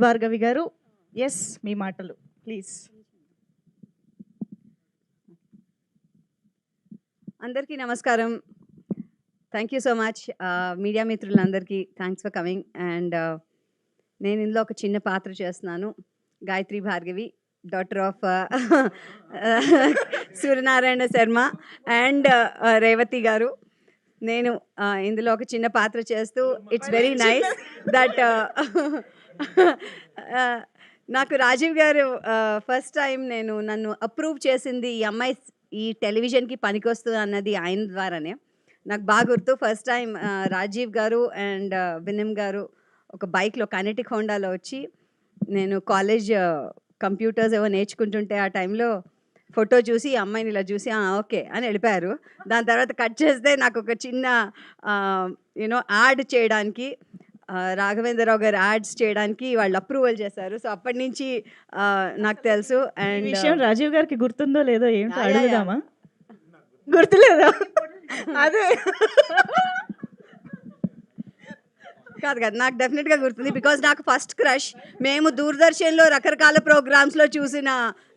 భార్గవి గారు, ఎస్ మీ మాటలు ప్లీజ్. అందరికీ నమస్కారం. Thank you so much media మిత్రులందరికీ థ్యాంక్స్ ఫర్ కమింగ్. అండ్ నేను ఇందులో ఒక చిన్న పాత్ర చేస్తున్నాను. Gayatri Bhargavi, daughter of Suryanarayana Sharma and Revathi గారు. నేను ఇందులో ఒక చిన్న పాత్ర చేస్తూ ఇట్స్ వెరీ నైస్ దట్ నాకు రాజీవ్ గారు ఫస్ట్ టైం నన్ను అప్రూవ్ చేసింది ఈ అమ్మాయి ఈ టెలివిజన్కి పనికొస్తుంది అన్నది ఆయన ద్వారానే. నాకు బాగా గుర్తు, ఫస్ట్ టైం రాజీవ్ గారు అండ్ వినమ్ గారు ఒక బైక్లో కైనెటిక్ హోండాలో వచ్చి, నేను కాలేజ్ కంప్యూటర్స్ ఏవో నేర్చుకుంటుంటే ఆ టైంలో ఫోటో చూసి ఈ అమ్మాయిని ఇలా చూసి ఓకే అని వెళ్ళిపోయారు. దాని తర్వాత కట్ చేస్తే నాకు ఒక చిన్న యాడ్ చేయడానికి, రాఘవేంద్రరావు గారు యాడ్స్ చేయడానికి వాళ్ళు అప్రూవల్ చేశారు. సో అప్పటి నుంచి నాకు తెలుసు. అండ్ విషయం రాజీవ్ గారికి గుర్తుందో లేదో ఏంటో అడుగుదామా? గుర్తులేదా? అదే కాదు కాదు, నాకు డెఫినెట్గా గుర్తుంది. బికాజ్ నాకు ఫస్ట్ క్రష్, మేము దూరదర్శన్లో రకరకాల ప్రోగ్రామ్స్లో చూసిన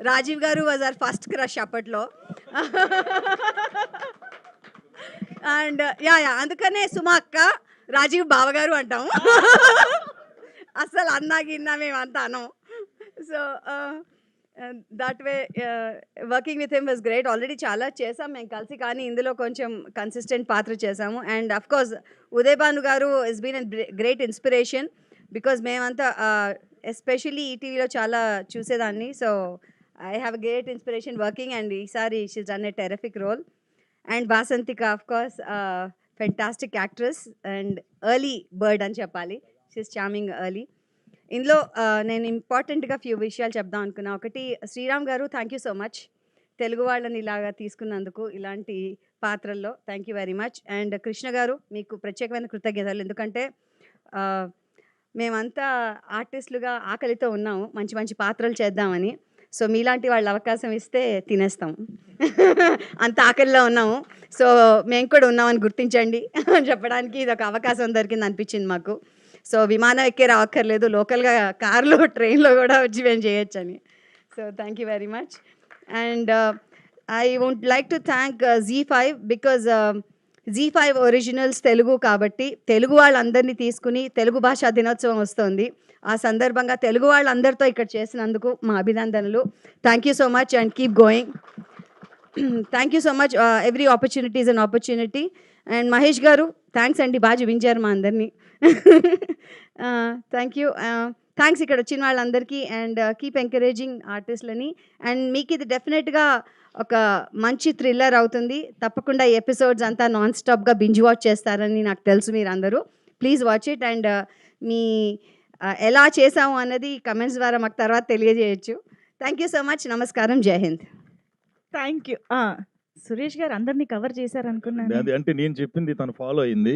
రాజీవ్ గారు వాజ్ అవర్ ఫస్ట్ క్రష్ అప్పట్లో. అండ్ అందుకనే సుమా అక్క, రాజీవ్ బావగారు అంటాము. అసలు అన్నా గిన్నా మేము అంతా అనం. So that way working with him was great. Already చాలా చేసాం మేము కలిసి, కానీ ఇందులో కొంచెం కన్సిస్టెంట్ పాత్ర చేసాము. And of course Uday Bhanu గారు is been a great inspiration, because మేమంతా ఎస్పెషల్లీ ఈటీవీలో చాలా చూసేదాన్ని. So I have a great inspiration working, and ఈసారి she's done a terrific role. And Vasanthika of course fantastic actress and early bird అని చెప్పాలి. She's charming early. ఇందులో నేను ఇంపార్టెంట్గా ఫ్యూ విషయాలు చెప్దాం అనుకున్నా. ఒకటి, శ్రీరామ్ గారు thank you so much Telugu వాళ్ళని ఇలాగా తీసుకున్నందుకు ఇలాంటి పాత్రల్లో. Thank you very much. And Krishna గారు, మీకు ప్రత్యేకమైన కృతజ్ఞతలు. ఎందుకంటే మేమంతా ఆర్టిస్టులుగా ఆకలితో ఉన్నాము మంచి మంచి పాత్రలు చేద్దామని. సో మీలాంటి వాళ్ళు అవకాశం ఇస్తే తినేస్తాం. అంత ఆకలిలో ఉన్నాము. సో మేము కూడా ఉన్నామని గుర్తించండి అని చెప్పడానికి ఇది ఒక అవకాశం దొరికింది అనిపించింది మాకు. సో విమానం ఎక్కే రావక్కర్లేదు, లోకల్గా కార్లో ట్రైన్లో కూడా వచ్చి మేము చేయొచ్చని. So thank you very much. And I would like to thank ZEE5, because ZEE5 originals Telugu కాబట్టి తెలుగు వాళ్ళందరినీ తీసుకుని తెలుగు భాషా దినోత్సవం వస్తుంది. ఆ సందర్భంగా తెలుగు వాళ్ళందరితో ఇక్కడ చేసినందుకు మా అభినందనలు. Thank you so much and keep going. Thank you so much. Every opportunity is an opportunity. And Mahesh గారు థ్యాంక్స్ అండి, బాగా చూపించారు మా అందరినీ. Thank you. థ్యాంక్స్ ఇక్కడ వచ్చిన వాళ్ళందరికీ. అండ్ కీప్ ఎంకరేజింగ్ ఆర్టిస్ట్లని. అండ్ మీకు ఇది డెఫినెట్గా ఒక మంచి థ్రిల్లర్ అవుతుంది. తప్పకుండా ఈ ఎపిసోడ్స్ అంతా నాన్ స్టాప్గా బింజ్ వాచ్ చేస్తారని నాకు తెలుసు మీరు అందరూ. Please watch it. అండ్ మీ ఎలా చేసాము అన్నది కమెంట్స్ ద్వారా మాకు తర్వాత తెలియజేయచ్చు. Thank you so much. నమస్కారం. జై హింద్. Thank you. సురేష్ గారు అందరినీ కవర్ చేశారనుకున్నాను. అది అంటే నేను చెప్పింది తను ఫాలో అయింది.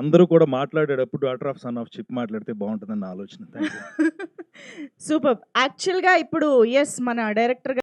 అందరూ కూడా మాట్లాడేటప్పుడు daughter of son of chip మాట్లాడితే బాగుంటుందన్న ఆలోచన. సూపర్. యాక్చువల్గా ఇప్పుడు ఎస్ మన డైరెక్టర్